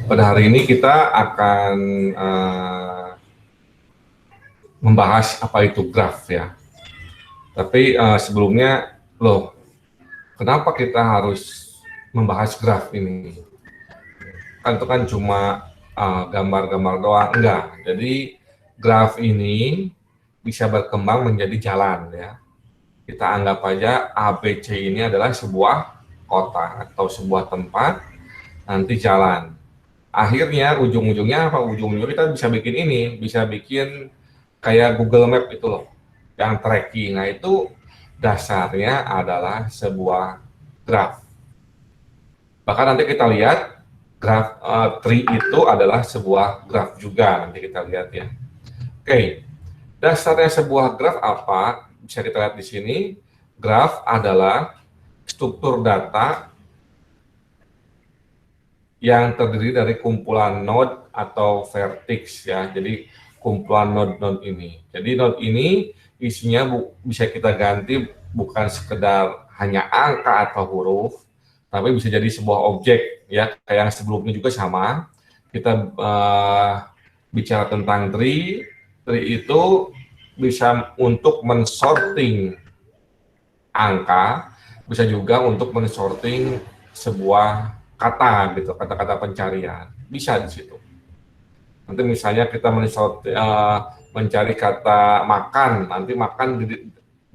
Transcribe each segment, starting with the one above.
Pada hari ini kita akan membahas apa itu graf ya. Tapi sebelumnya, kenapa kita harus membahas graf ini? Kan itu kan cuma gambar-gambar doang, enggak. Jadi graf ini bisa berkembang menjadi jalan ya. Kita anggap aja ABC ini adalah sebuah kota atau sebuah tempat, nanti jalan. Akhirnya ujung-ujungnya apa? Ujung-ujungnya kita bisa bikin ini, bisa bikin kayak Google Map itu loh, yang tracking. Nah itu dasarnya adalah sebuah graf. Bahkan nanti kita lihat graf tree itu adalah sebuah graf juga, nanti kita lihat ya. Oke, dasarnya sebuah graf apa? Bisa kita lihat di sini. Graf adalah struktur data yang terdiri dari kumpulan node atau vertex ya. Jadi kumpulan node-node ini. Jadi node ini isinya bisa kita ganti bukan sekedar hanya angka atau huruf, tapi bisa jadi sebuah objek ya. Kayak yang sebelumnya juga sama. Kita bicara tentang tree. Tree itu bisa untuk mensorting angka, bisa juga untuk mensorting sebuah kata gitu, kata-kata pencarian bisa di situ. Nanti misalnya kita mencari kata makan, nanti makan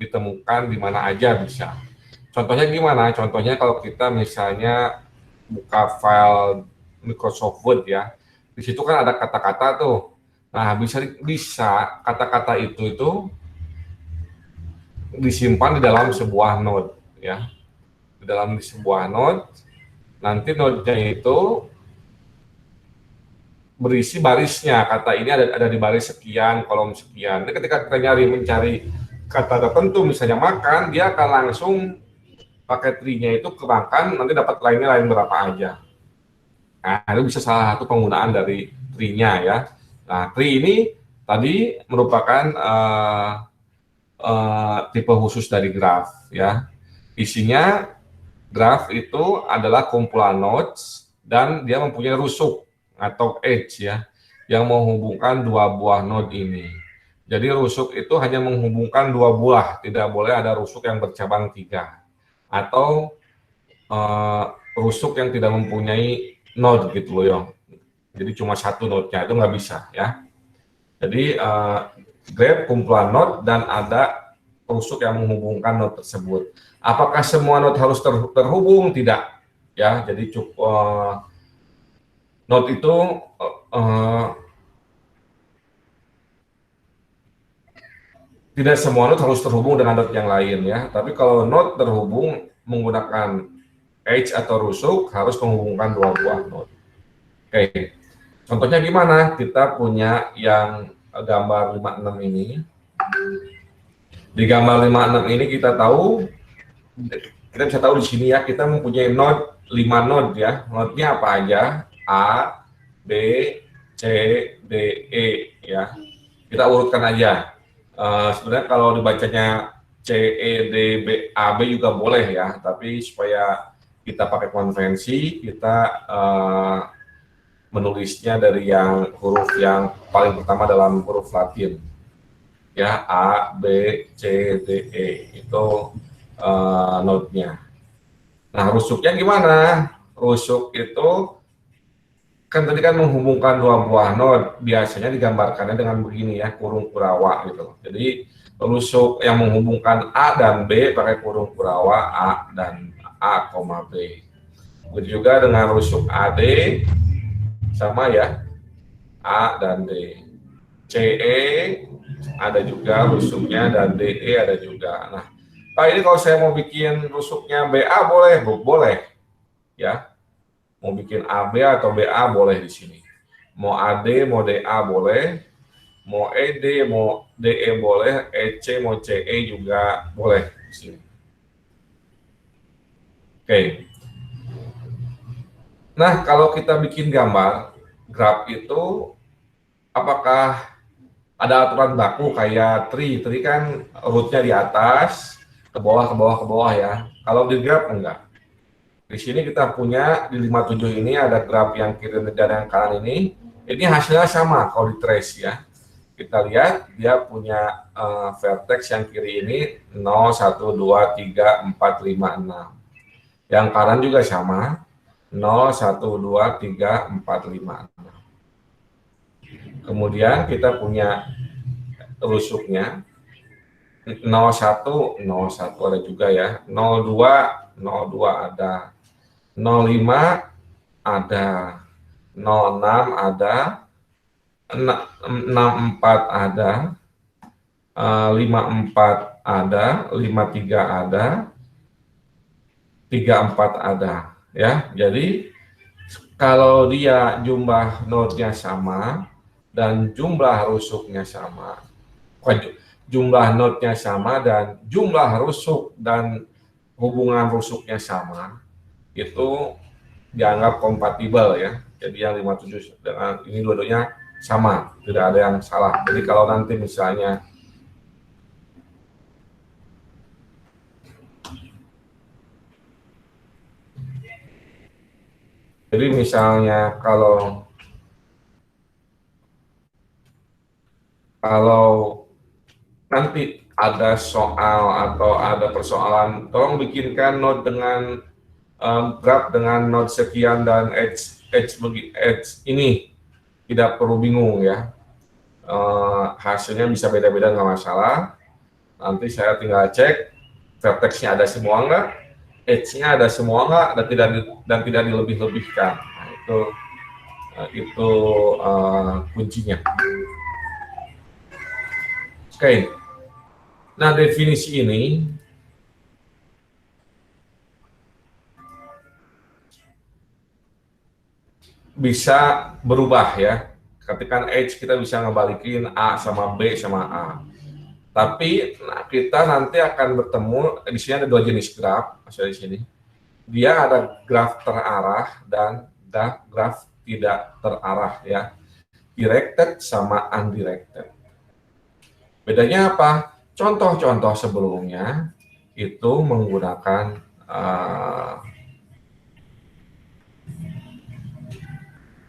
ditemukan di mana aja bisa. Contohnya gimana? Contohnya kalau kita misalnya buka file Microsoft Word ya, di situ kan ada kata-kata tuh. Nah bisa kata-kata itu disimpan di dalam sebuah node ya, di dalam sebuah node. Nanti node-nya itu berisi barisnya, kata ini ada di baris sekian, kolom sekian. Jadi ketika kita mencari kata tertentu, misalnya makan, dia akan langsung pakai tree-nya itu ke makan, nanti dapat lain berapa aja. Nah, itu bisa salah satu penggunaan dari tree-nya ya. Nah, tree ini tadi merupakan tipe khusus dari graf ya. Isinya graf itu adalah kumpulan nodes dan dia mempunyai rusuk atau edge ya, yang menghubungkan dua buah node ini. Jadi rusuk itu hanya menghubungkan dua buah, tidak boleh ada rusuk yang bercabang tiga, atau rusuk yang tidak mempunyai node gitu loh ya. Jadi cuma satu node-nya, itu nggak bisa ya. Jadi graf kumpulan node dan ada rusuk yang menghubungkan node tersebut. Apakah semua node harus terhubung? Tidak ya. Jadi cukup node itu tidak semua node harus terhubung dengan node yang lain ya. Tapi kalau node terhubung menggunakan edge atau rusuk, harus menghubungkan dua buah node. Oke. Contohnya gimana? Kita punya yang gambar 56 ini. Di gambar 56 ini kita bisa tahu di sini ya, kita mempunyai node 5 node ya. Node-nya apa aja? A, B, C, D, E ya. Kita urutkan aja. Sebenarnya kalau dibacanya C, E, D, B, A, B juga boleh ya. Tapi supaya kita pakai konvensi, kita menulisnya dari yang huruf yang paling pertama dalam huruf Latin. Ya, A, B, C, D, E itu node-nya. Nah, rusuknya gimana? Rusuk itu kan tadi kan menghubungkan dua buah node, biasanya digambarkannya dengan begini ya, kurung kurawa gitu. Jadi rusuk yang menghubungkan A dan B pakai kurung kurawa A dan A, B. Begitu juga dengan rusuk AD sama ya, A dan D. CE ada juga rusuknya dan DE ada juga. Nah, Pak ini kalau saya mau bikin rusuknya BA boleh ya. Mau bikin AB atau BA boleh di sini. Mau AD, mau DA boleh. Mau ED, mau DE boleh. EC, mau CE juga boleh di sini. Oke. Nah, kalau kita bikin gambar graf itu, apakah ada aturan baku kayak tree kan rootnya di atas, ke bawah, ke bawah, ke bawah ya. Kalau di graf enggak. Di sini kita punya di 57 ini ada graf yang kiri dan yang kanan ini. Ini hasilnya sama kalau di trace ya. Kita lihat dia punya vertex yang kiri ini 0, 1, 2, 3, 4, 5, 6. Yang kanan juga sama 0, 1, 2, 3, 4, 5, 6. Kemudian kita punya rusuknya 01, 01 ada juga ya, 02, 02 ada, 05 ada, 06 ada, 64 ada, 54 ada, 53 ada, 34 ada ya. Jadi kalau dia jumlah node-nya sama dan jumlah rusuknya sama, jumlah node-nya sama dan jumlah rusuk dan hubungan rusuknya sama, itu dianggap kompatibel ya. Jadi yang 57 dengan ini dua-duanya sama, tidak ada yang salah. Jadi kalau nanti misalnya kalau nanti ada soal atau ada persoalan, tolong bikinkan node dengan graf dengan node sekian dan edge ini, tidak perlu bingung ya. Hasilnya bisa beda-beda, nggak masalah. Nanti saya tinggal cek vertexnya ada semua nggak, edge-nya ada semua nggak, dan tidak dilebih-lebihkan. Nah, itu kuncinya. Oke. Nah, definisi ini bisa berubah ya. Ketika edge kita bisa ngebalikin A sama B sama A. Tapi kita nanti akan bertemu di sini ada dua jenis graf, di sini. Dia ada graf terarah dan graf tidak terarah ya. Directed sama undirected. Bedanya apa? Contoh-contoh sebelumnya itu menggunakan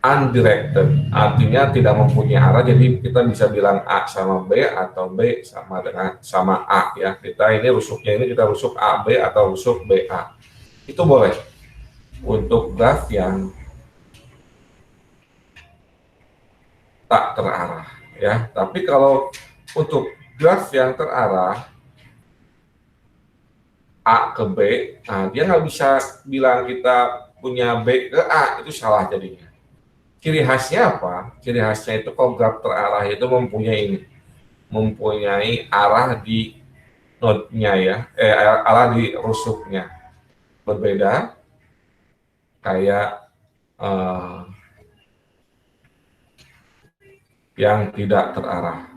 undirected, artinya tidak mempunyai arah, jadi kita bisa bilang A sama B atau B sama A ya. Kita ini rusuknya ini kita rusuk AB atau rusuk BA. Itu boleh untuk graf yang tak terarah ya. Tapi kalau untuk graf yang terarah A ke B, nah dia nggak bisa bilang kita punya B ke A, itu salah jadinya. Ciri khasnya apa? Ciri khasnya itu kalau graf terarah itu mempunyai arah di node-nya ya, arah di rusuknya. Berbeda kayak yang tidak terarah.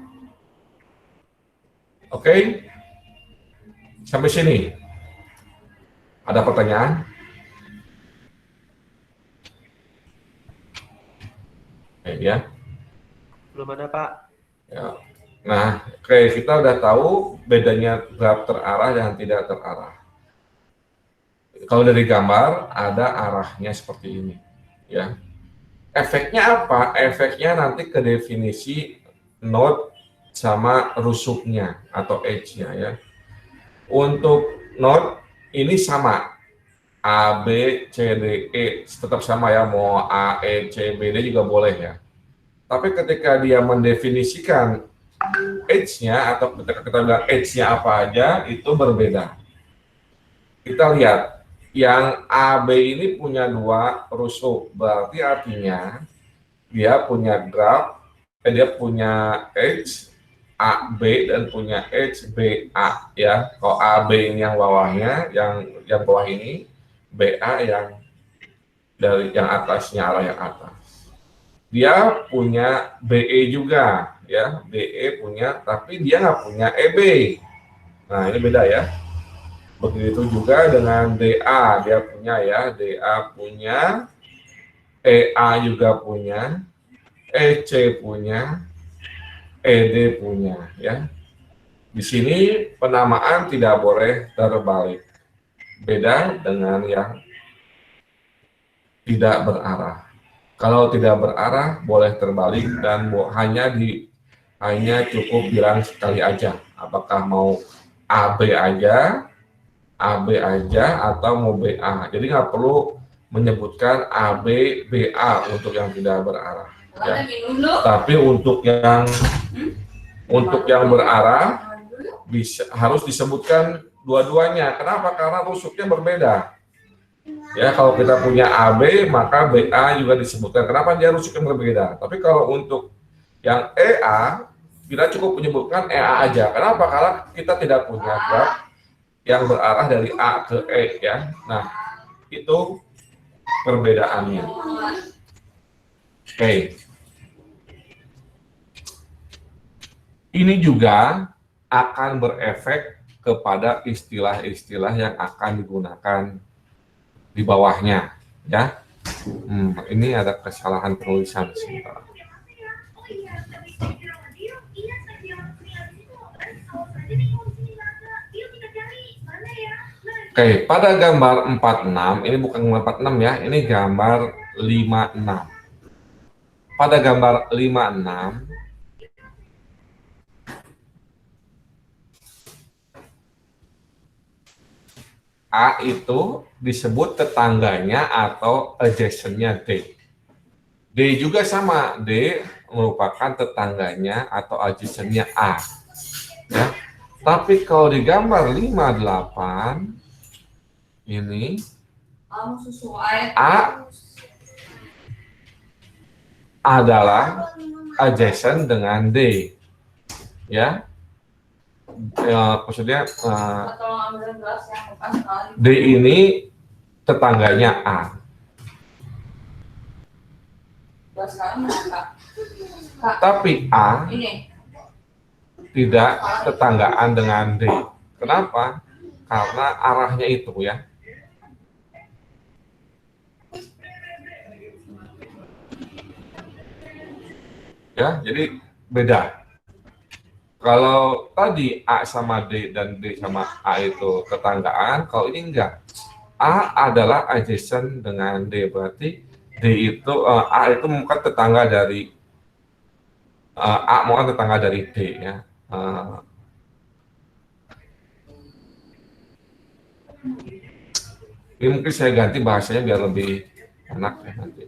Oke? Sampai sini. Ada pertanyaan? Ya. Belum ada, Pak. Ya. Nah, oke, kita udah tahu bedanya graf terarah dan tidak terarah. Kalau dari gambar ada arahnya seperti ini, ya. Efeknya apa? Efeknya nanti ke definisi node sama rusuknya atau edge-nya ya. Untuk node ini sama, A, B, C, D, E tetap sama ya, mau A, E, C, B, D juga boleh ya. Tapi ketika dia mendefinisikan edge-nya atau ketika kita bilang edge-nya apa aja, itu berbeda. Kita lihat, yang AB ini punya dua rusuk, berarti artinya dia punya graf, dia punya edge AB dan punya edge BA ya. Kalau AB ini yang bawahnya, yang bawah ini, BA yang dari yang atasnya, arah yang atas. Dia punya BE juga ya, BE punya, tapi dia nggak punya EB. Nah ini beda ya. Begitu juga dengan DA, dia punya ya, DA punya, EA juga punya, EC punya, ED punya ya. Di sini penamaan tidak boleh terbalik. Beda dengan yang tidak berarah. Kalau tidak berarah boleh terbalik dan hanya cukup bilang sekali aja. Apakah mau AB aja, AB aja atau mau BA. Jadi nggak perlu menyebutkan AB, BA untuk yang tidak berarah. Ya. Tapi untuk yang berarah harus disebutkan dua-duanya. Kenapa? Karena rusuknya berbeda. Ya, kalau kita punya AB, maka BA juga disebutkan. Kenapa dia rusuknya berbeda? Tapi kalau untuk yang EA, kita cukup menyebutkan EA aja. Kenapa? Karena kita tidak punya graf yang berarah dari A ke E, ya. Nah, itu perbedaannya. Oke. Ini juga akan berefek kepada istilah-istilah yang akan digunakan di bawahnya, ya. Ini ada kesalahan penulisan sebentar. Oke, pada gambar 46, ini bukan gambar 46 ya, ini gambar 56. Pada gambar 56, A itu disebut tetangganya atau adjacent-nya D. D juga sama, D merupakan tetangganya atau adjacent-nya A. Ya. Tapi kalau di gambar 58, ini A adalah adjacent dengan D, ya. Maksudnya D ini tetangganya A. Tapi A tidak tetanggaan dengan D. Kenapa? Karena arahnya itu, ya. Ya, jadi beda. Kalau tadi A sama D dan D sama A itu tetanggaan, kalau ini enggak. A adalah adjacent dengan D, berarti D itu A itu bukan tetangga dari A bukan tetangga dari D, ya. Ini mungkin saya ganti bahasanya biar lebih enak ya nanti.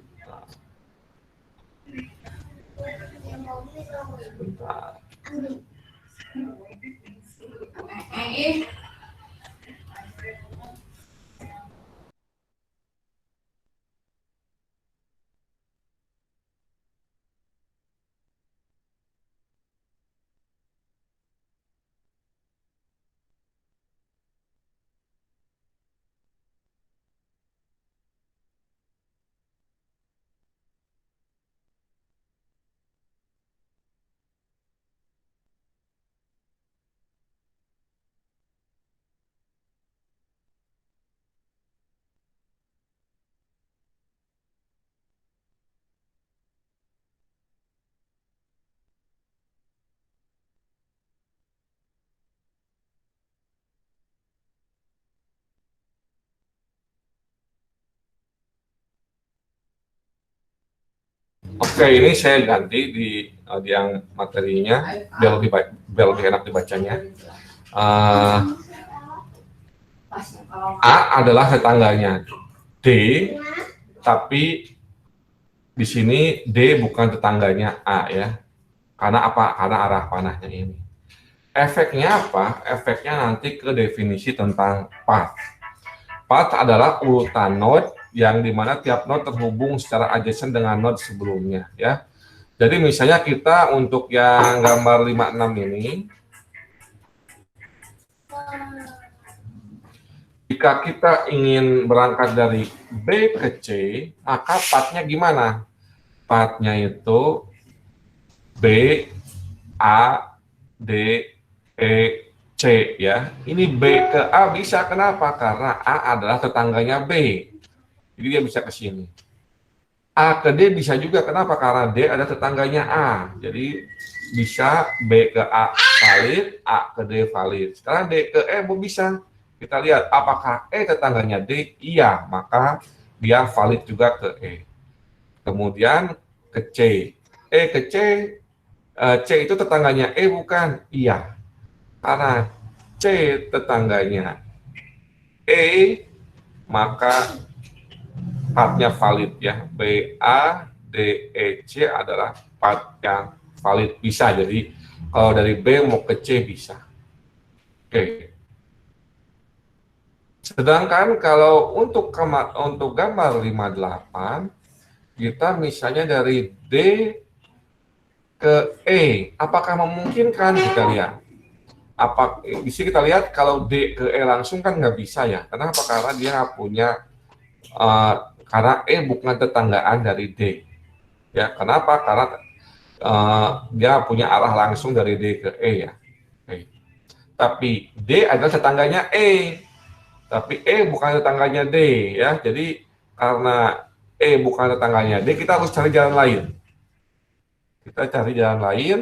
Sebentar. Oke, ini saya ganti di yang materinya biar lebih enak dibacanya. A adalah tetangganya D, tapi di sini D bukan tetangganya A, ya. Karena apa? Karena arah panahnya ini. Efeknya apa? Efeknya nanti ke definisi tentang path. Path adalah urutan node yang dimana tiap node terhubung secara adjacent dengan node sebelumnya, ya. Jadi misalnya kita untuk yang gambar 56 ini, jika kita ingin berangkat dari B ke C, maka pathnya gimana? Pathnya itu B, A, D, E, C, ya. Ini B ke A bisa, kenapa? Karena A adalah tetangganya B. Jadi dia bisa ke sini. A ke D bisa juga, kenapa? Karena D ada tetangganya A. Jadi bisa B ke A valid, A ke D valid. Sekarang D ke E bisa. Kita lihat apakah E tetangganya D? Iya, maka dia valid juga ke E. Kemudian ke C. E ke C, C itu tetangganya E bukan? Iya. Karena C tetangganya E, maka partnya valid ya. B, A, D, E, C adalah part yang valid. Bisa, jadi kalau dari B mau ke C bisa. Oke. Sedangkan kalau untuk gambar 58, kita misalnya dari D ke E, apakah memungkinkan? Kita lihat. Di sini kita lihat kalau D ke E langsung kan nggak bisa ya. Kenapa? Karena dia nggak punya, karena E bukan tetanggaan dari D. Ya, kenapa? Karena dia punya arah langsung dari D ke E ya. Oke. Tapi D adalah tetangganya E. Tapi E bukan tetangganya D ya. Jadi karena E bukan tetangganya D, kita harus cari jalan lain. Kita cari jalan lain.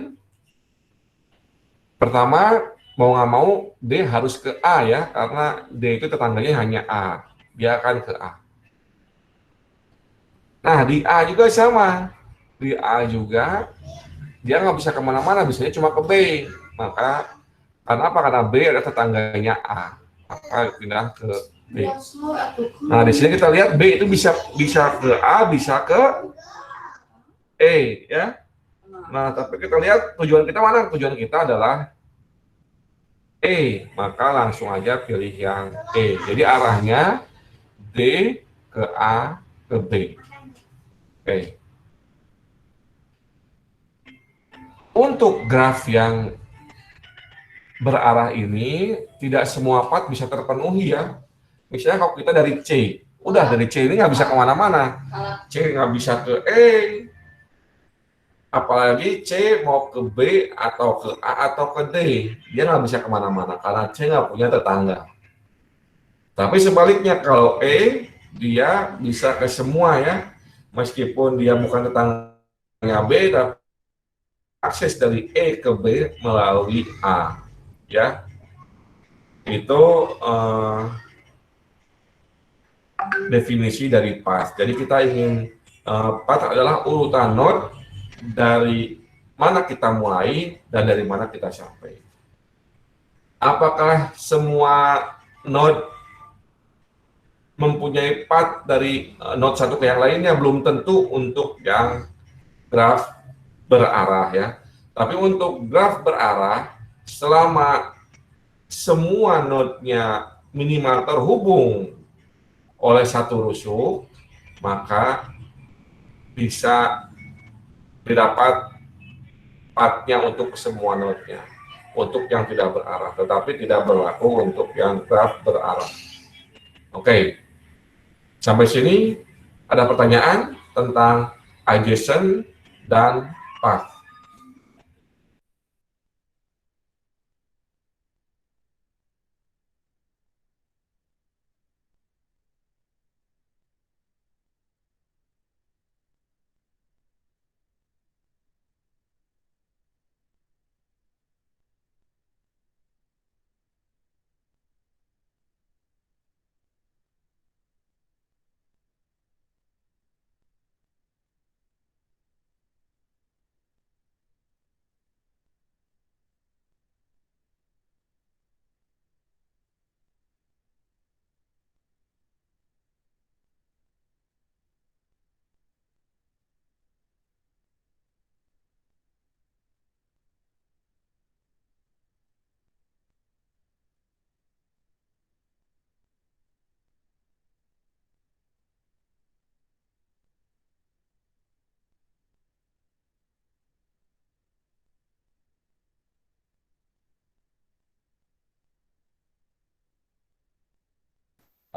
Pertama, mau nggak mau D harus ke A ya, karena D itu tetangganya hanya A. Dia akan ke A. Nah, di A juga sama. Di A juga, dia nggak bisa kemana-mana, bisanya cuma ke B. Maka, karena apa? Karena B adalah tetangganya A. Maka pindah ke B. Nah, di sini kita lihat B itu bisa ke A, bisa ke E, ya. Nah, tapi kita lihat tujuan kita mana? Tujuan kita adalah E, maka langsung aja pilih yang E. Jadi arahnya D ke A ke B. Oke. Untuk graf yang berarah ini, tidak semua part bisa terpenuhi ya. Misalnya kalau kita dari C, udah dari C ini nggak bisa kemana-mana. C nggak bisa ke E, apalagi C mau ke B atau ke A atau ke D, dia nggak bisa kemana-mana karena C nggak punya tetangga. Tapi sebaliknya kalau E, dia bisa ke semua ya, meskipun dia bukan tetangganya B, tapi akses dari E ke B melalui A, ya. Itu definisi dari path. Jadi kita ingin, path adalah urutan node dari mana kita mulai dan dari mana kita sampai. Apakah semua node mempunyai path dari node satu ke yang lainnya? Belum tentu untuk yang graf berarah ya. Tapi untuk graf berarah, selama semua node-nya minimal terhubung oleh satu rusuk, maka bisa didapat path-nya untuk semua node-nya. Untuk yang tidak berarah, tetapi tidak berlaku untuk yang graf berarah. Oke, sampai sini ada pertanyaan tentang adjacent dan path.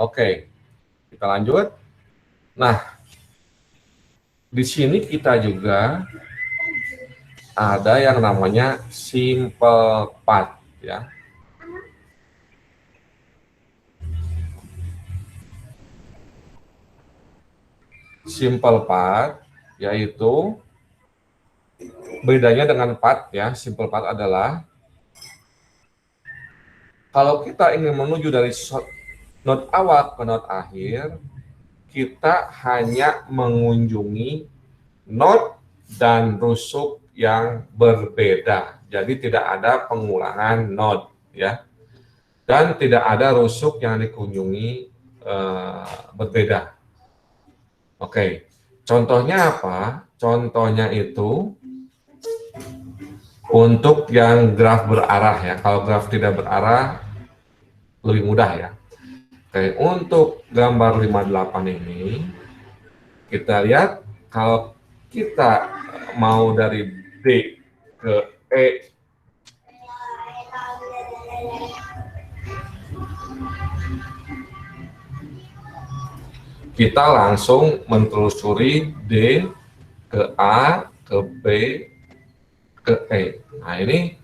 Oke, kita lanjut. Nah, di sini kita juga ada yang namanya simple path ya. Simple path yaitu bedanya dengan path ya, simple path adalah kalau kita ingin menuju dari node awal ke node akhir, kita hanya mengunjungi node dan rusuk yang berbeda. Jadi tidak ada pengulangan node ya. Dan tidak ada rusuk yang dikunjungi berbeda. Oke. Contohnya apa? Contohnya itu untuk yang graf berarah ya. Kalau graf tidak berarah lebih mudah ya. Oke, untuk gambar 58 ini kita lihat kalau kita mau dari D ke E, kita langsung menelusuri D ke A, ke B, ke E. Nah, ini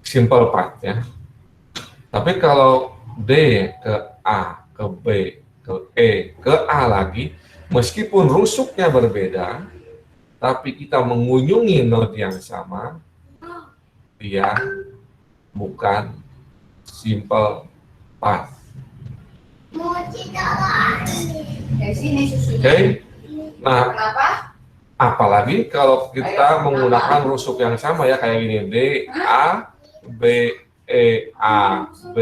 simple path ya. Tapi kalau D ke A, ke B, ke E, ke A lagi, meskipun rusuknya berbeda, tapi kita mengunjungi node yang sama, dia bukan simple path. Oke. Nah, apalagi kalau kita menggunakan rusuk yang sama ya, kayak gini, D, A, B, E, A, B,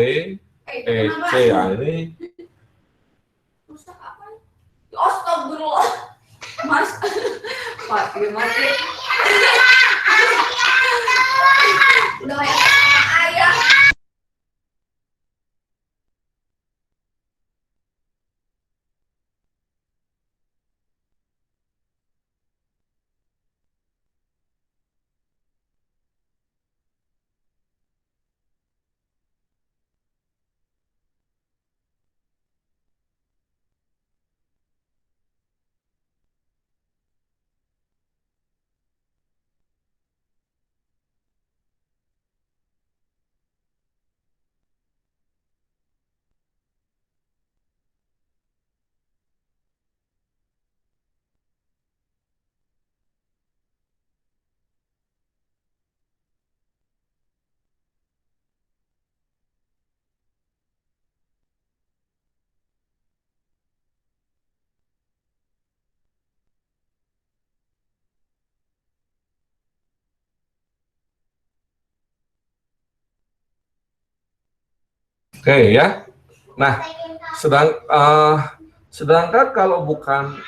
E, C. Ya, ini Astagfirullah. Mas, mati. Udah kayak ayah. oke ya. Nah, sedangkan kalau bukan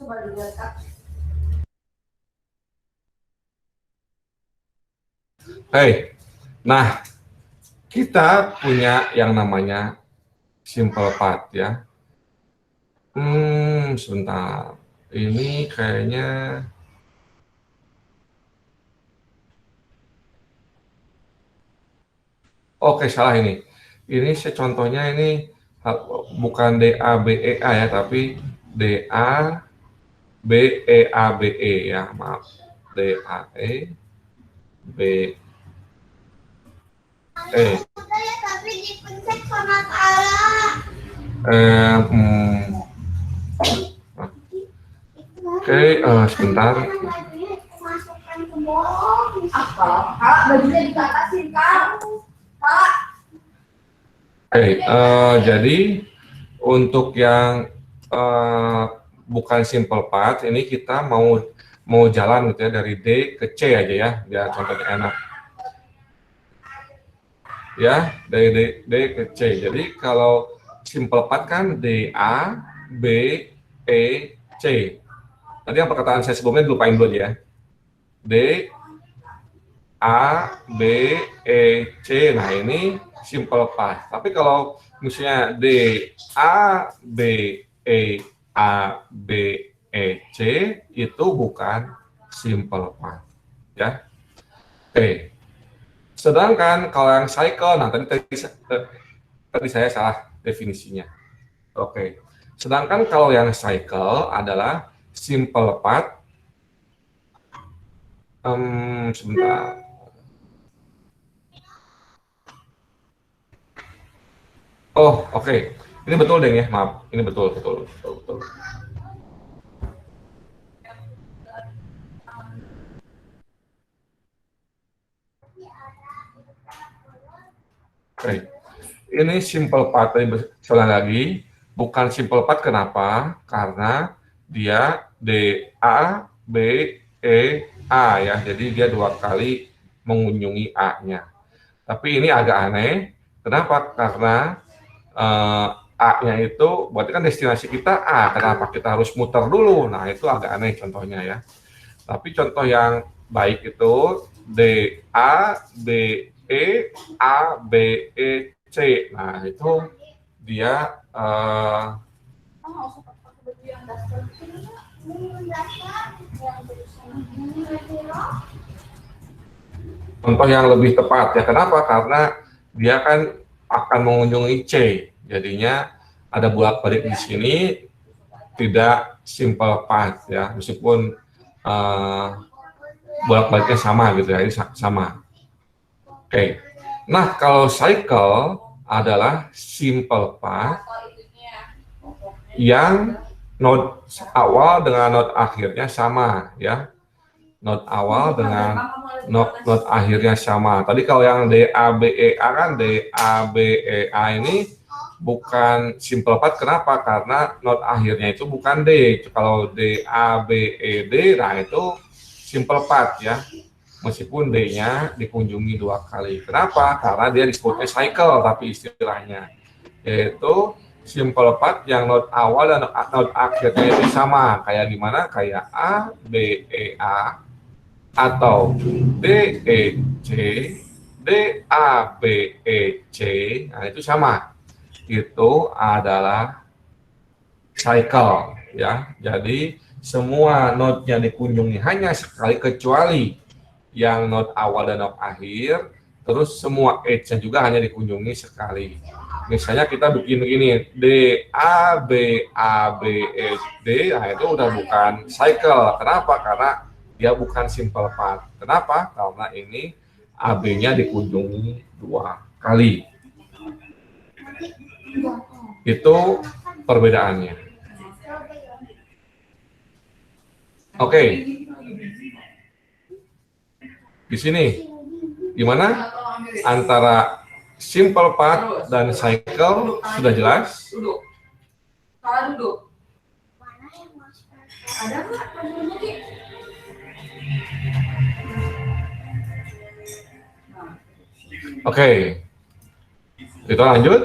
Coba dilihat Kak. nah kita punya yang namanya simple path ya. Sebentar. Ini kayaknya oke, salah ini. Ini contohnya ini bukan DA BEA ya, tapi DA BEA BE ya, maaf. DAE BE. Tapi dipencet sama Kala. Oke, sebentar. Masukkan ke bawah. Apa? Kak, bajunya dikatasin Kak. Kak. Oke, jadi untuk yang bukan simple path, ini kita mau jalan gitu ya dari D ke C aja ya, biar contohnya enak. Ya, dari D ke C. Jadi kalau simple path kan D A B E C. Tadi yang perkataan saya sebelumnya dilupain dulu ya. D A B E C. Nah, ini simple path. Tapi kalau misalnya D A B E A B E C itu bukan simple path ya. Oke. Sedangkan kalau yang cycle, nah tadi saya salah definisinya. Oke. Sedangkan kalau yang cycle adalah simple path. Sebentar. Oh, oke. Ini betul deh ya, maaf. Ini betul. Oke. Ini simple path, sekali lagi, bukan simple path. Kenapa? Karena dia D, A, B, E, A ya. Jadi dia 2 kali mengunjungi A-nya. Tapi ini agak aneh. Kenapa? Karena A-nya itu berarti kan destinasi kita A. Kenapa kita harus muter dulu? Nah, itu agak aneh contohnya ya. Tapi contoh yang baik itu D, A, B, E, A, B, E, C. Nah, itu dia contoh yang lebih tepat ya. Kenapa? Karena dia kan akan mengunjungi C. Jadinya ada bolak-balik di sini, tidak simple path ya. Meskipun bolak-baliknya sama gitu ya, ini sama. Oke. Nah, kalau cycle adalah simple path yang node awal dengan node akhirnya sama ya. Node awal dengan node akhirnya sama. Tadi kalau yang DABEA kan DABEA ini bukan simple path. Kenapa? Karena node akhirnya itu bukan D. Kalau DABED, nah itu simple path ya. Meskipun D-nya dikunjungi 2 kali. Kenapa? Karena dia disebutnya cycle tapi istilahnya. Yaitu simple path yang node awal dan node akhirnya itu sama. Kayak gimana? Kayak A, B, E, A. Atau D, E, C, D, A, B, E, C. Nah itu sama. Itu adalah cycle ya. Jadi semua node-nya dikunjungi hanya sekali kecuali yang node awal dan node akhir, terus semua edge-nya juga hanya dikunjungi sekali. Misalnya kita bikin begini, D, A, B, A, B, E, D, nah itu udah bukan cycle. Kenapa? Karena dia bukan simple path. Kenapa? Karena ini AB-nya dikunjungi 2 kali. Itu perbedaannya. Oke. Di sini gimana antara simple path dan cycle sudah jelas? Duduk. Salah duduk. Ada nggak? Oke. Kita lanjut.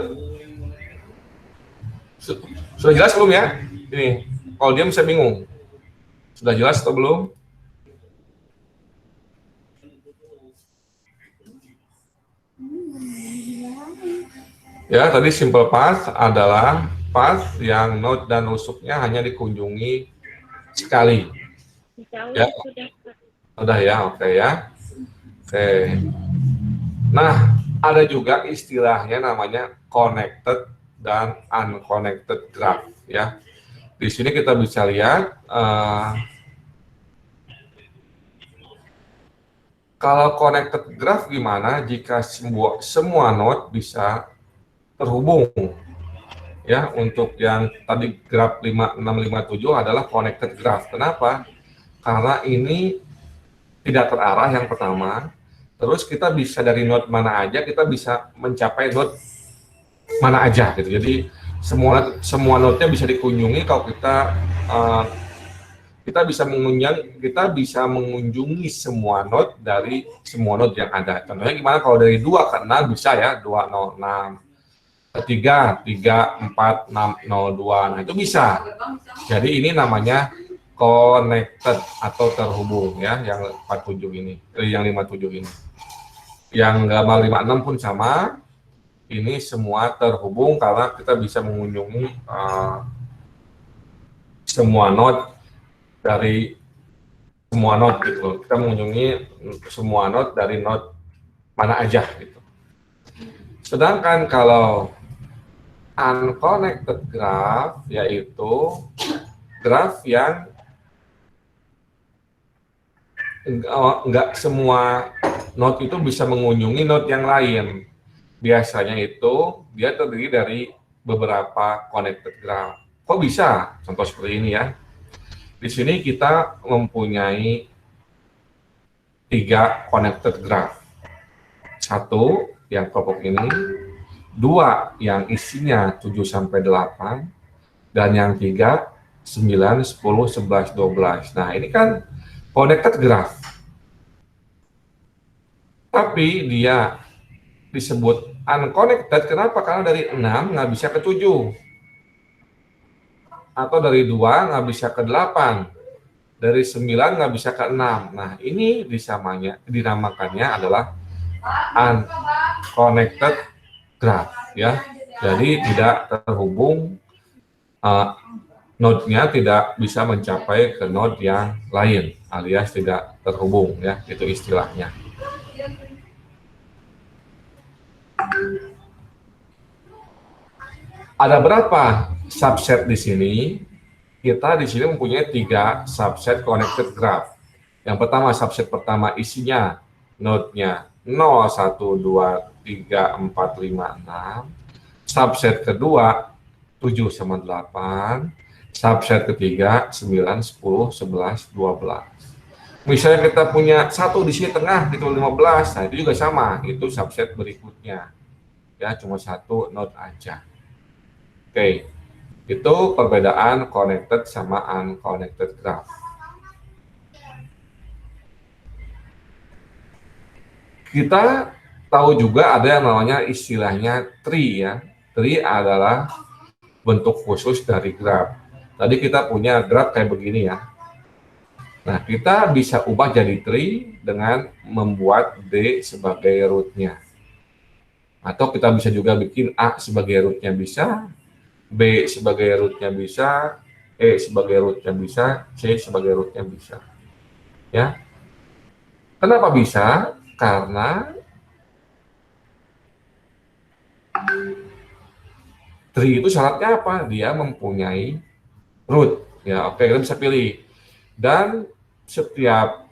Sudah jelas belum ya? Ini kalau diam saya bingung. Sudah jelas atau belum? Ya, tadi simple path adalah path yang node dan rusuknya hanya dikunjungi sekali. Ya, udah ya, oke ya. Oke. Nah, ada juga istilahnya namanya connected dan unconnected graph ya. Di sini kita bisa lihat kalau connected graph gimana jika semua node bisa terhubung ya. Untuk yang tadi graf 5657 adalah connected graph. Kenapa? Karena ini tidak terarah yang pertama. Terus kita bisa dari node mana aja kita bisa mencapai node mana aja gitu. Jadi semua node-nya bisa dikunjungi. Kalau kita bisa mengunjungi semua node dari semua node yang ada. Contohnya gimana? Kalau dari 2 ke 6 bisa ya, 2, 0, 6. 3, 4, 6, 0, 2. Nah, itu bisa. Jadi ini namanya connected atau terhubung ya, yang 47 ini, yang 57 ini. Yang gambar 56 pun sama. Ini semua terhubung karena kita bisa mengunjungi semua node dari semua node gitu. Kita mengunjungi semua node dari node mana aja gitu. Sedangkan kalau unconnected graph yaitu graph yang enggak semua node itu bisa mengunjungi node yang lain. Biasanya itu dia terdiri dari beberapa connected graph. Kok bisa? Contoh seperti ini ya. Di sini kita mempunyai 3 connected graph. Satu yang kelompok ini, 2 yang isinya 7 sampai 8, dan yang 3 9, 10, 11, 12. Nah, ini kan connected graph. Tapi dia disebut unconnected, kenapa? Karena dari 6 nggak bisa ke 7. Atau dari 2 nggak bisa ke 8. Dari 9 nggak bisa ke 6. Nah, ini dinamakannya adalah unconnected graph, ya. Jadi tidak terhubung, node-nya tidak bisa mencapai ke node yang lain, alias tidak terhubung, ya, itu istilahnya. Ada berapa subset di sini? Kita di sini mempunyai 3 subset connected graph. Yang pertama, subset pertama isinya node-nya 0, 1, 2, 3, 4, 5, 6. Subset kedua 7 sama 8. Subset ketiga 9, 10, 11, 12. Misalnya kita punya satu di sini tengah gitu 15, nah itu juga sama, itu subset berikutnya. Ya, cuma satu node aja. Oke. Itu perbedaan connected sama unconnected graph. Kita tahu juga ada yang namanya istilahnya tree, ya. Tree adalah bentuk khusus dari graph. Tadi kita punya graph kayak begini, ya. Nah, kita bisa ubah jadi tree dengan membuat D sebagai root-nya. Atau kita bisa juga bikin A sebagai root-nya bisa, B sebagai root-nya bisa, E sebagai root-nya bisa, C sebagai root-nya bisa. Ya. Kenapa bisa? Karena tree itu syaratnya apa? Dia mempunyai root. Ya, oke, kita bisa pilih. Dan setiap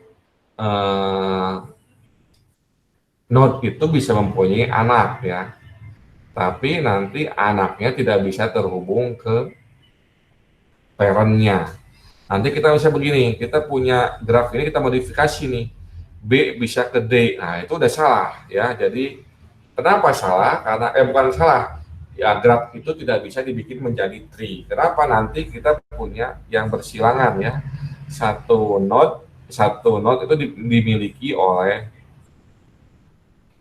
node itu bisa mempunyai anak, ya. Tapi nanti anaknya tidak bisa terhubung ke parent-nya. Nanti kita bisa begini, kita punya graf ini kita modifikasi nih, B bisa ke D. Nah, itu udah salah, ya. Jadi kenapa salah? Karena bukan salah, ya, graf itu tidak bisa dibikin menjadi tree. Kenapa? Nanti kita punya yang bersilangan, ya. Satu node itu dimiliki oleh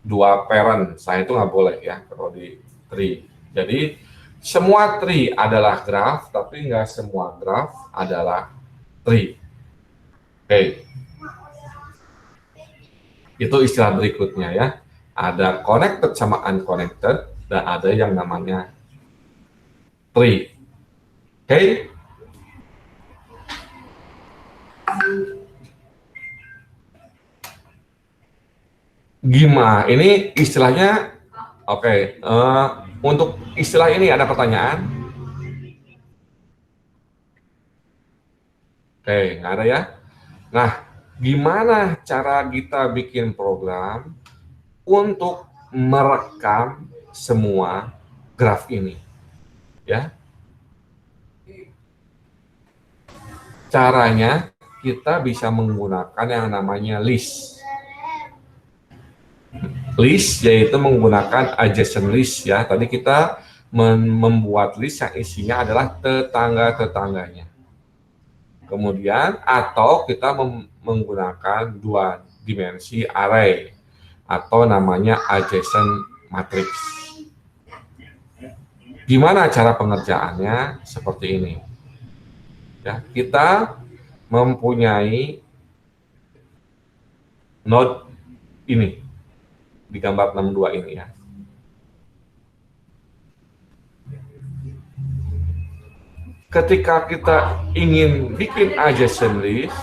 2 parent. Saya itu nggak boleh, ya, kalau di tree. Jadi semua tree adalah graph, tapi nggak semua graph adalah tree. Oke. Itu istilah berikutnya, ya. Ada connected sama unconnected, dan ada yang namanya tree. Oke. Gimana? Ini istilahnya, oke. Untuk istilah ini ada pertanyaan? Oke, nggak ada, ya. Nah, gimana cara kita bikin program untuk merekam semua graf ini, ya? Caranya kita bisa menggunakan yang namanya list. List yaitu menggunakan adjacent list, ya. Tadi kita membuat list yang isinya adalah tetangga-tetangganya. Kemudian atau kita menggunakan 2 dimensi array atau namanya adjacent matrix. Gimana cara pengerjaannya? Seperti ini. Ya, kita mempunyai node ini di gambar 62 ini, ya. Ketika kita ingin bikin adjacent list,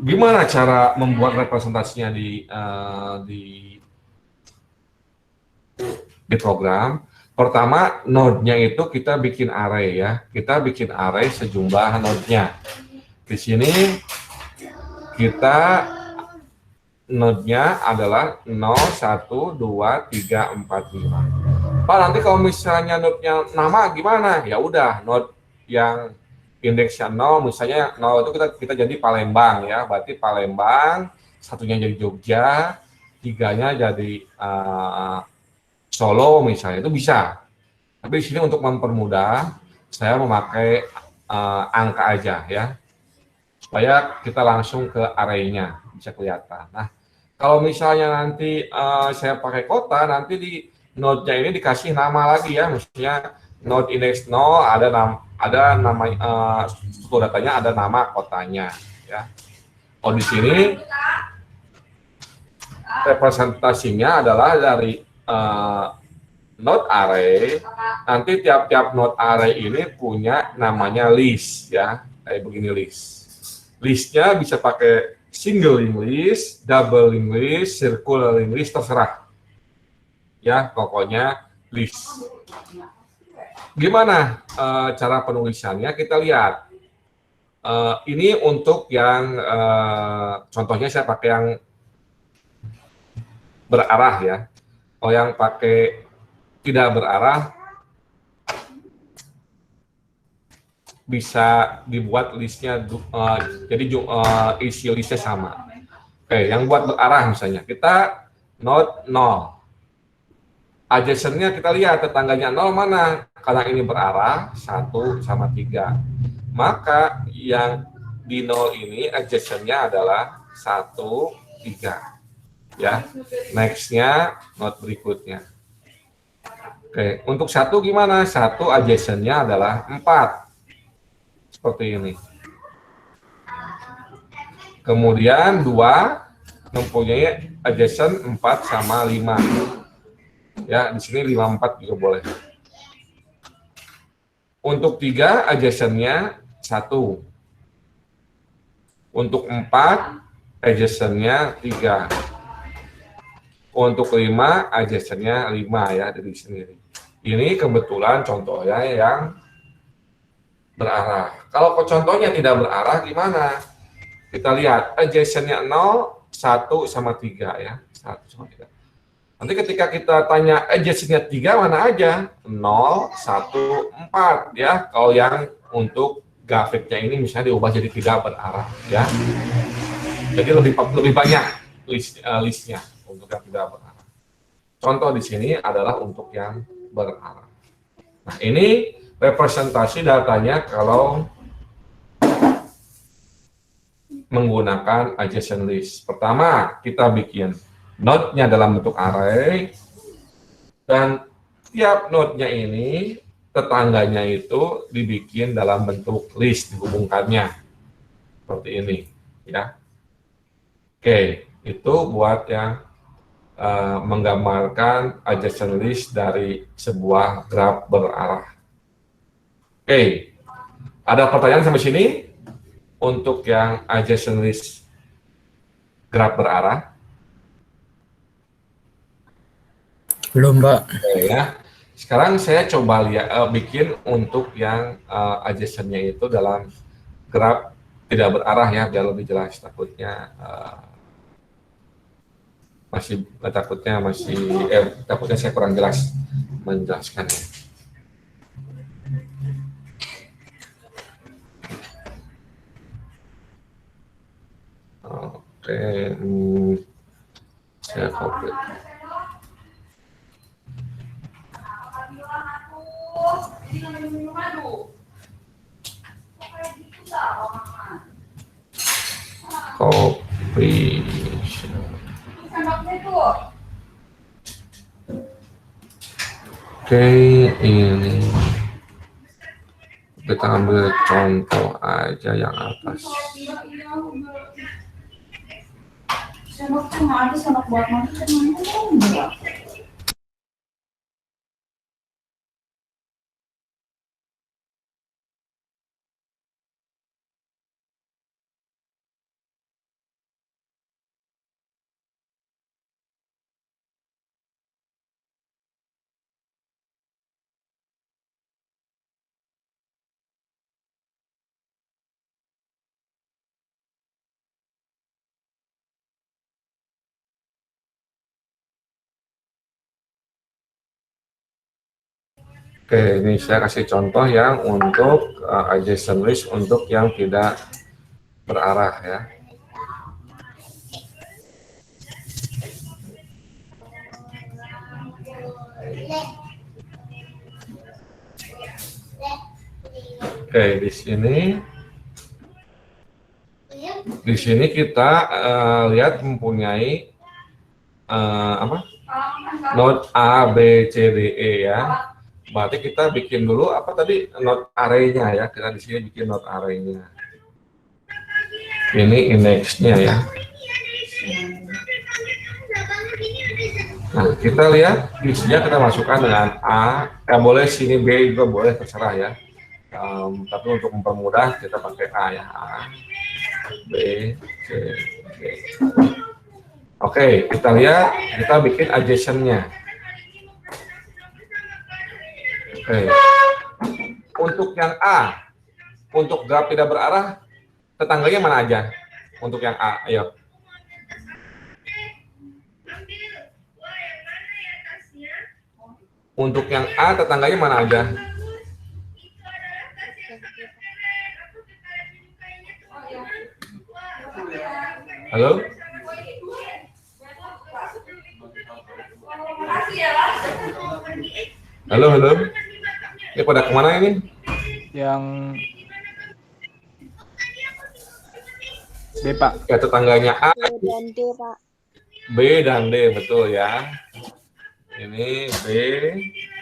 gimana cara membuat representasinya di program? Pertama, node-nya itu kita bikin array, ya. Kita bikin array sejumlah node-nya. Di sini kita node-nya adalah 0, 1, 2, 3, 4, 5. Pak, nanti kalau misalnya node-nya nama gimana? Ya udah, node yang indeksnya 0, misalnya 0 itu kita jadi Palembang ya, berarti Palembang, satunya jadi Jogja, tiganya jadi Solo misalnya, itu bisa. Tapi di sini untuk mempermudah, saya memakai angka aja ya, supaya kita langsung ke arraynya bisa kelihatan. Nah, kalau misalnya nanti saya pakai kota, nanti di node-nya ini dikasih nama lagi ya, misalnya node index 0 ada nama struktur datanya, ada nama kotanya ya. Oh, di sini representasinya adalah dari node array. Nanti tiap-tiap node array ini punya namanya list ya, kayak begini list. Listnya bisa pakai single link list, double link list, circular link list, terserah. Ya, pokoknya list. Gimana cara penulisannya? Kita lihat. Ini untuk yang contohnya saya pakai yang berarah ya. Kalau yang pakai tidak berarah, bisa dibuat listnya jadi isi listnya sama. Oke, yang buat berarah misalnya kita node 0. Adjacent-nya kita lihat tetangganya 0 mana? Karena ini berarah 1 sama 3. Maka yang di 0 ini adjacent-nya adalah 1, 3. Ya. Next-nya node berikutnya. Oke, untuk 1 gimana? 1 adjacent-nya adalah 4. Seperti ini. Kemudian 2 mempunyai adjacent 4 sama 5. Ya, di sini 5, 4 juga boleh. Untuk 3 adjacent-nya 1. Untuk 4 adjacent-nya 3. Untuk 5 adjacent-nya 5 ya dari sini. Ini kebetulan contohnya yang berarah. Kalau contohnya tidak berarah gimana? Kita lihat adjacent-nya 0, 1 sama 3 ya. 1 sama 3. Nanti ketika kita tanya adjacent-nya 3 mana aja? 0, 1, 4 ya. Kalau yang untuk grafiknya ini misalnya diubah jadi tidak berarah ya. Jadi lebih banyak listnya untuk yang tidak berarah. Contoh di sini adalah untuk yang berarah. Nah, ini representasi datanya kalau menggunakan adjacent list. Pertama, kita bikin node-nya dalam bentuk array, dan tiap node-nya ini, tetangganya itu dibikin dalam bentuk list, dihubungkannya. Seperti ini. Ya. Oke, itu buat yang menggambarkan adjacent list dari sebuah graf berarah. Oke, ada pertanyaan sampai sini? Untuk yang adjacent list graf berarah? Belum, Pak. Oke, ya. Sekarang saya coba lihat bikin untuk yang adjacent-nya itu dalam graf tidak berarah ya, biar lebih jelas. Takutnya takutnya saya kurang jelas menjelaskannya. Oke, saya copy. Copy. Oke, ini kita ambil contoh aja yang atas. Sendok tuh nggak ada, sendok buat makan. Oke, ini saya kasih contoh yang untuk adjacent list untuk yang tidak berarah ya. Oke, di sini kita lihat mempunyai apa? Node A, B, C, D, E ya. Berarti kita bikin dulu apa tadi node array-nya ya. Kita di sini bikin node array-nya. Ini index-nya ya. Nah, kita lihat listnya kita masukkan dengan A, boleh sini B juga boleh, terserah ya. Tapi untuk mempermudah kita pakai A ya, A, B, C, D. Oke, kita lihat, kita bikin adjacent-nya. Oke, untuk yang A, untuk graf tidak berarah, tetangganya mana aja? Untuk yang A, ayo. Untuk yang A, tetangganya mana aja? Halo? Halo, halo. Ini pada kemana ini? Yang B, Pak. Ya, tetangganya A, dan D, Pak. B dan D, betul ya. Ini B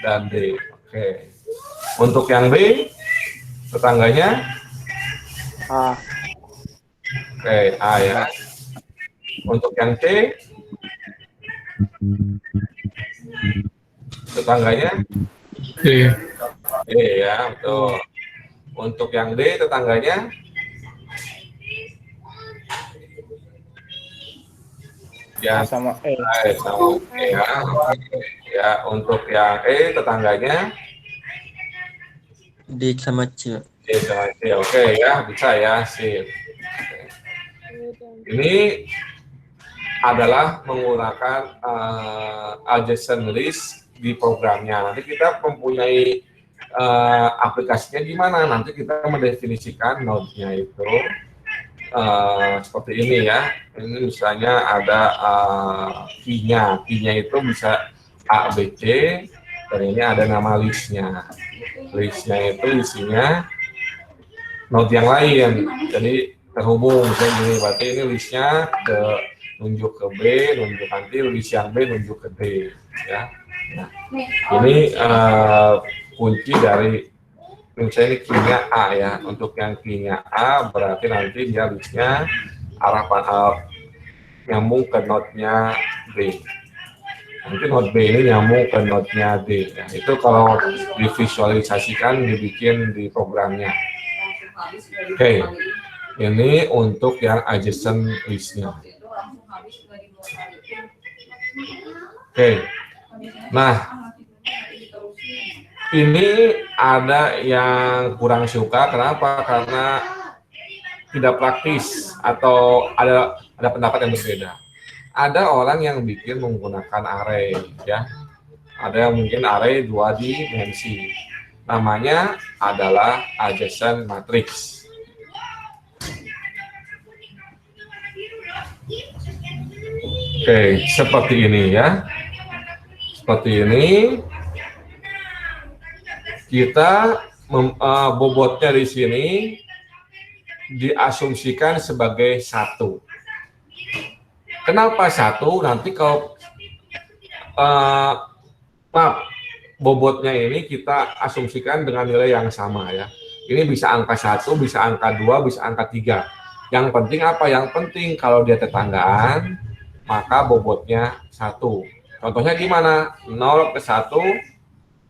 dan D. Oke. Untuk yang B, tetangganya A. Oke, A ya. Untuk yang C, tetangganya D. D ya, betul. Untuk yang D, tetangganya ya Sama E. sama E ya. Ya, untuk yang E, tetangganya D sama C. D sama C. Oke ya, bisa ya, sip. Ini adalah menggunakan adjacent list di programnya. Nanti kita mempunyai aplikasinya gimana? Nanti kita mendefinisikan node-nya itu seperti ini ya. Ini misalnya ada key-nya. Key-nya itu bisa A, B, C, dan ini ada nama list-nya. List-nya itu isinya node yang lain. Jadi terhubung, misalnya gini, berarti ini list-nya nunjuk ke B, nunjuk nanti list yang B nunjuk ke D, ya. Nah, ini kunci dari misalnya ini key-nya A ya. Untuk yang key-nya A berarti nanti dia list-nya nyambung ke node-nya B. Nanti node B ini nyambung ke node-nya D. Ya. Itu kalau divisualisasikan, dibikin di programnya. Oke. Ini untuk yang adjacent list-nya. Oke. Nah, ini ada yang kurang suka. Kenapa? Karena tidak praktis atau ada pendapat yang berbeda. Ada orang yang bikin menggunakan array, ya. Ada yang mungkin array 2 dimensi. Namanya adalah adjacent matrix. Oke, seperti ini ya. Seperti ini. Kita bobotnya di sini diasumsikan sebagai 1. Kenapa 1? Nanti kalau bobotnya ini kita asumsikan dengan nilai yang sama ya. Ini bisa angka 1, bisa angka 2, bisa angka 3. Yang penting apa? Yang penting kalau dia tetanggaan, maka bobotnya 1. Contohnya gimana? 0 ke 1,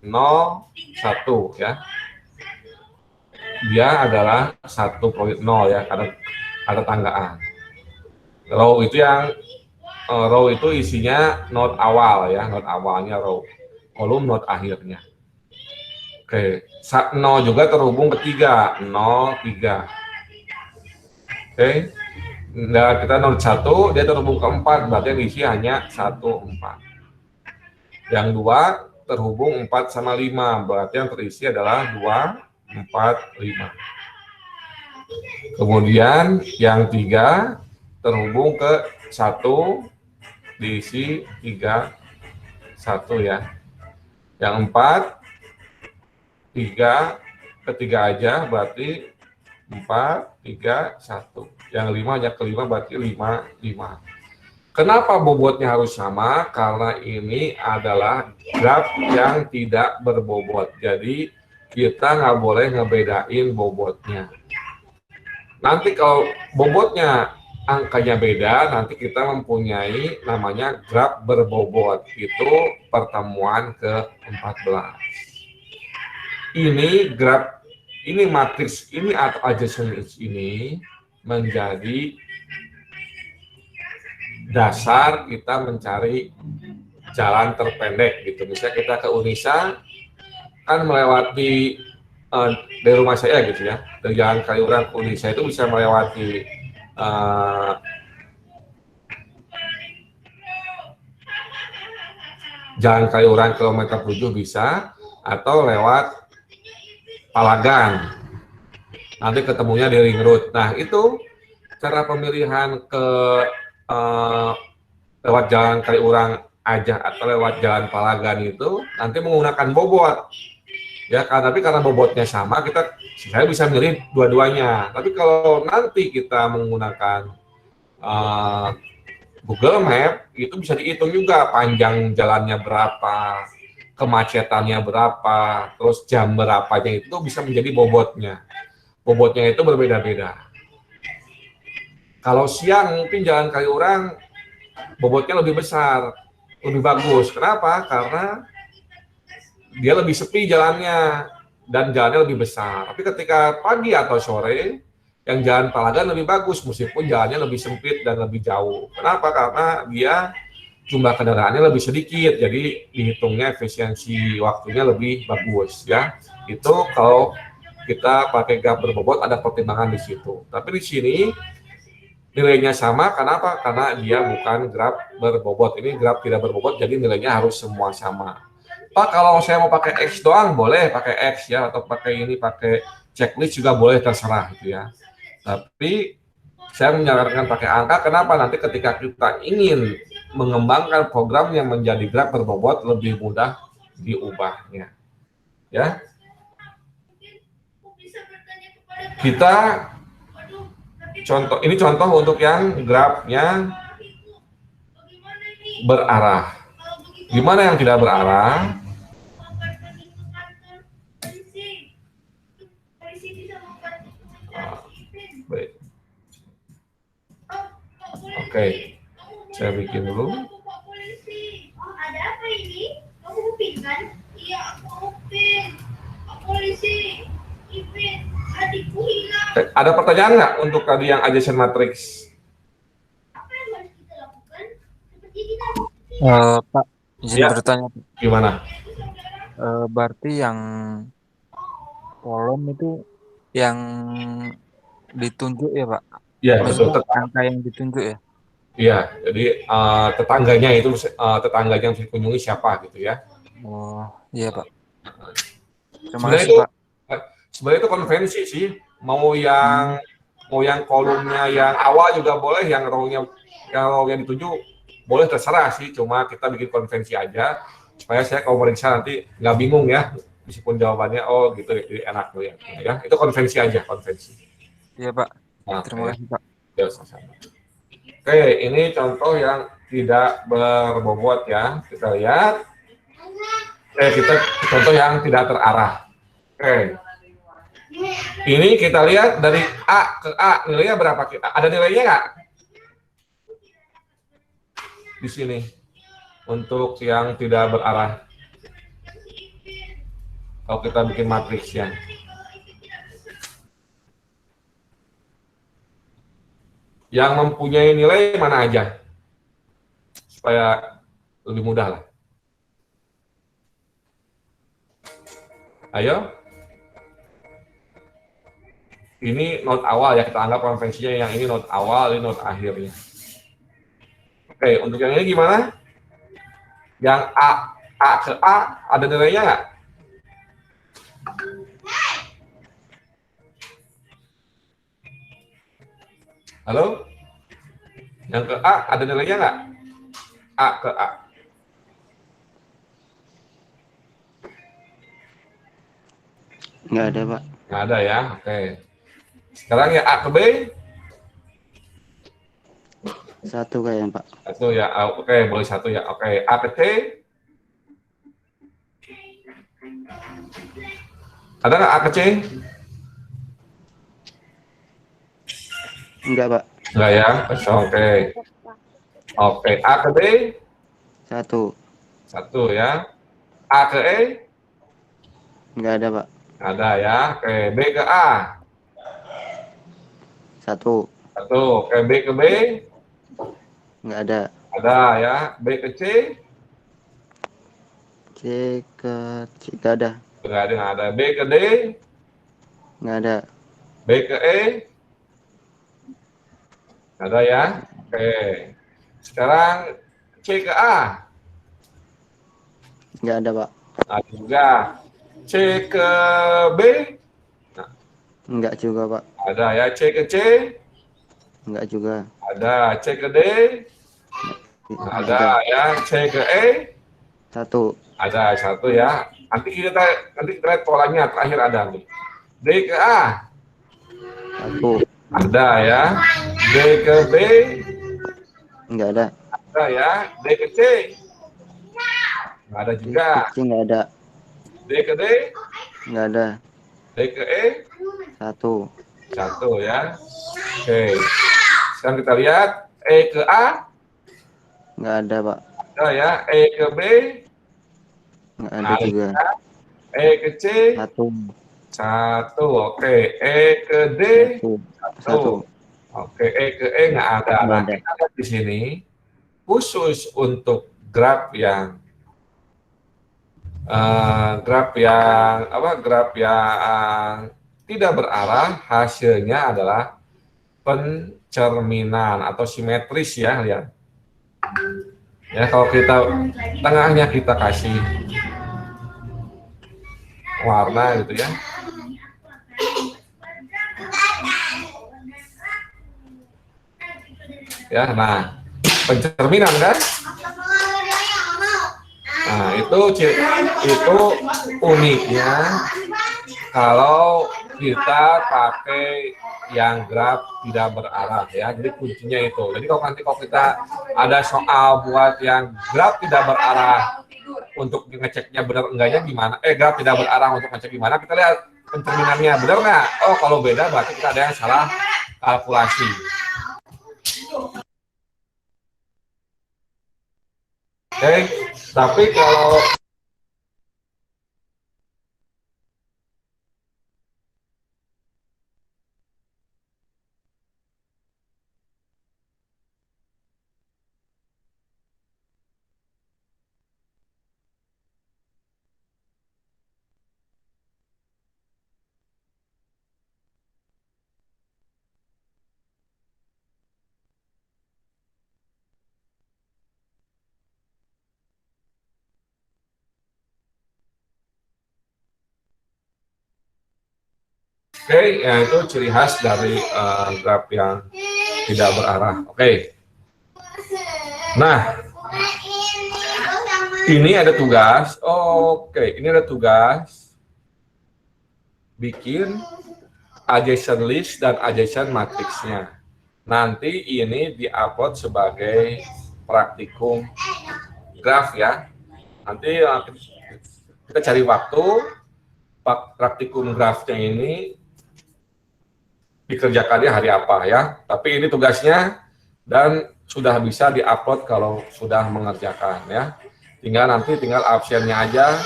0, 1 ya. Dia adalah 1.0 ya, karena tetanggaan. Row itu row itu isinya node awal ya, node awalnya row. Kolom node akhirnya. Oke, 0 juga terhubung ke 3, 0, 3. Oke, nah kita node 1, dia terhubung ke 4, berarti yang isi hanya 1, 4. Yang 2 terhubung 4 sama 5. Berarti yang terisi adalah 2, 4, 5. Kemudian yang 3 terhubung ke 1, diisi 3, 1 ya. Yang 4, 3, ketiga aja berarti 4, 3, 1. Yang 5 hanya kelima berarti 5, 5. Kenapa bobotnya harus sama? Karena ini adalah graf yang tidak berbobot. Jadi kita nggak boleh ngebedain bobotnya. Nanti kalau bobotnya angkanya beda, nanti kita mempunyai namanya graf berbobot. Itu pertemuan ke-14. Ini graf, ini matriks ini atau adjacent ini menjadi dasar kita mencari jalan terpendek gitu. Misalnya kita ke Unisa kan melewati dari rumah saya gitu ya, dari Jalan Kaliurang ke Unisa itu bisa melewati Jalan Kaliurang kilometer 7 bisa, atau lewat Palagan. Nanti ketemunya di Ring Road. Nah, itu cara pemilihan ke lewat Jalan Kaliurang aja atau lewat Jalan Palagan itu nanti menggunakan bobot. Ya, tapi karena bobotnya sama, saya bisa milih dua-duanya. Tapi kalau nanti kita menggunakan Google Map, itu bisa dihitung juga panjang jalannya berapa, kemacetannya berapa, terus jam berapanya itu bisa menjadi bobotnya. Bobotnya itu berbeda-beda. Kalau siang mungkin Jalan Kaliurang bobotnya lebih besar, lebih bagus. Kenapa? Karena dia lebih sepi jalannya dan jalannya lebih besar. Tapi ketika pagi atau sore, yang Jalan Palagan lebih bagus meskipun jalannya lebih sempit dan lebih jauh. Kenapa? Karena dia jumlah kendaraannya lebih sedikit, jadi dihitungnya efisiensi waktunya lebih bagus ya. Itu kalau kita pakai graf berbobot ada pertimbangan di situ. Tapi di sini nilainya sama, kenapa? Karena dia bukan graf berbobot. Ini graf tidak berbobot, jadi nilainya harus semua sama. Pak, kalau saya mau pakai X doang, boleh pakai X ya, atau pakai checklist juga boleh, terserah gitu ya. Tapi saya menyarankan pakai angka, kenapa? Nanti ketika kita ingin mengembangkan program yang menjadi graf berbobot, lebih mudah diubahnya. Ya. Kita ini contoh untuk yang grafnya berarah. Gimana yang tidak berarah? Baik. Oke, saya bikin dulu. Ada apa ini? Kamu mau pin kan? Iya, aku mau pin. Polisi, Ipin, adikku hilang. Ada pertanyaan nggak untuk tadi yang adjacent matrix? Apa yang harus kita lakukan? Seperti kita Pak, izin Ya. bertanya. Gimana? Berarti yang kolom itu yang ditunjuk ya, Pak? Ya, betul. Maksudnya angka yang ditunjuk ya? Iya, jadi tetangganya itu tetangganya yang dikunjungi siapa gitu ya. Oh, iya, Pak. Terima Sebenarnya kasih, itu Pak. sebenarnya itu konvensi sih. Mau yang kolomnya yang awal juga boleh, yang row-nya ditunjuk boleh, terserah sih. Cuma kita bikin konvensi aja supaya saya kalau meriksa nanti nggak bingung ya. Meskipun jawabannya oh gitu, jadi enak tuh ya. Itu konvensi aja, konvensi. Iya, Pak. Nah, Terima kasih, Pak. ya, sama-sama. Oke, ini contoh yang tidak berbobot ya. Kita lihat. Kita contoh yang tidak terarah. Oke. Ini kita lihat dari A ke A, nilainya berapa? Ada nilainya nggak? Di sini. Untuk yang tidak berarah. Kalau kita bikin matriks ya. Yang mempunyai nilai mana aja? Supaya lebih mudah lah. Ayo. Ini not awal ya, kita anggap konvensinya yang ini not awal, ini not akhirnya. Oke, untuk yang ini gimana? Yang A A ke A ada nilainya nggak? Halo? Yang ke A ada nilainya nggak? A ke A. Nggak ada, Pak. Nggak ada ya, oke. Sekarang ya A ke B, 1 kayaknya, Pak. 1 ya, oke, boleh 1 ya, oke. A ke C, ada nggak A ke C? Enggak, Pak. Nggak ya, oke. Oke, A ke B, 1. 1 ya. A ke E, Nggak ada, Pak. ada ya, oke. B ke A, 1. 1, oke. B ke B, Nggak ada. ada ya. B ke C, C ke C nggak ada. nggak ada. B ke D, Nggak ada. B ke E, ada ya, oke. Sekarang C ke A, Nggak ada, Pak. ada juga. C ke B, Nggak juga, Pak. ada ya. C ke C, Nggak juga. ada. C ke D, ada ya. C ke E, 1. ada 1 ya. Nanti kita lihat polanya terakhir ada nih. D ke A, 1. ada ya. D ke B, Nggak ada. ada ya. D ke C, nggak ada juga. C nggak ada. D ke D, Nggak ada. D ke E, 1. 1 ya. Oke. Sekarang kita lihat E ke A, Nggak ada, Pak. ada ya. E ke B, Nggak ada juga. E ke C, 1. 1. Oke. E ke D, 1. 1. Oke. E ke E nggak ada. Nggak Nah, ada. kita lihat di sini khusus untuk graf yang graf yang tidak berarah, hasilnya adalah pencerminan atau simetris ya, lihat. Ya, kalau kita tengahnya kita kasih warna gitu ya. Ya, nah, pencerminan kan? Nah, itu uniknya kalau kita pakai yang graf tidak berarah ya. Jadi kuncinya itu. Jadi kalau kita ada soal buat yang graf tidak berarah untuk ngeceknya benar enggaknya gimana? Graf tidak berarah untuk ngecek gimana? Kita lihat pencerminannya benar nggak? Oh, kalau beda berarti kita ada yang salah kalkulasi. Oke, tapi kalau oke, ya itu ciri khas dari graf yang tidak berarah. Oke. Nah, ini ada tugas. Oke, ini ada tugas bikin adjacent list dan adjacent matriksnya. Nanti ini diupload sebagai praktikum graf ya. Nanti kita cari waktu praktikum grafnya ini dikerjakannya hari apa ya. Tapi ini tugasnya dan sudah bisa diupload kalau sudah mengerjakan ya. Tinggal absennya aja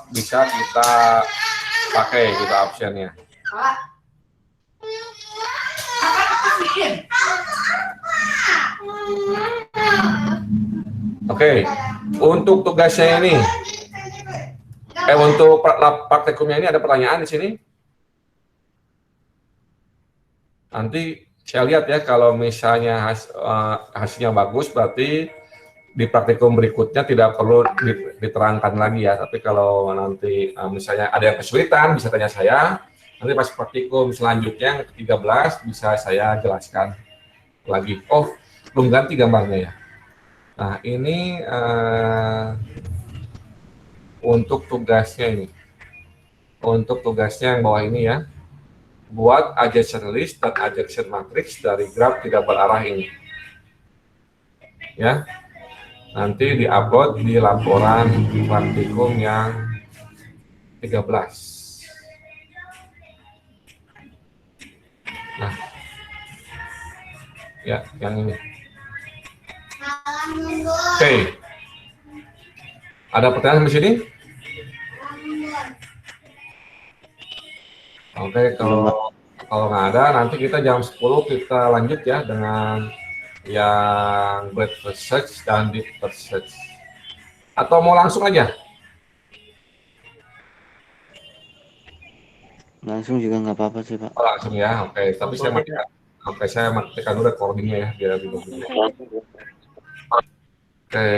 bisa kita pakai gitu absennya. Oke, untuk tugasnya ini, untuk praktikumnya ini ada pertanyaan di sini. Nanti saya lihat ya, kalau misalnya hasilnya bagus berarti di praktikum berikutnya tidak perlu diterangkan lagi ya, tapi kalau nanti misalnya ada yang kesulitan bisa tanya saya, nanti pas praktikum selanjutnya yang ke-13 bisa saya jelaskan lagi. Oh, belum ganti gambarnya ya. Nah, ini untuk tugasnya ini. Untuk tugasnya yang bawah ini ya. Buat adjacent list dan adjacent matrix dari graf tidak berarah ini. Ya. Nanti diupload di laporan praktikum yang 13. Nah, ya, yang ini. Oke. Ada pertanyaan di sini? Oke, kalau nggak ada, nanti kita jam 10 kita lanjut ya dengan yang breadth first search dan deep first search. Atau mau langsung aja? Langsung juga nggak apa-apa sih, Pak. Oh, langsung ya, oke. Tapi saya matikan dulu recordingnya ya, biar lebih bagus. Oke.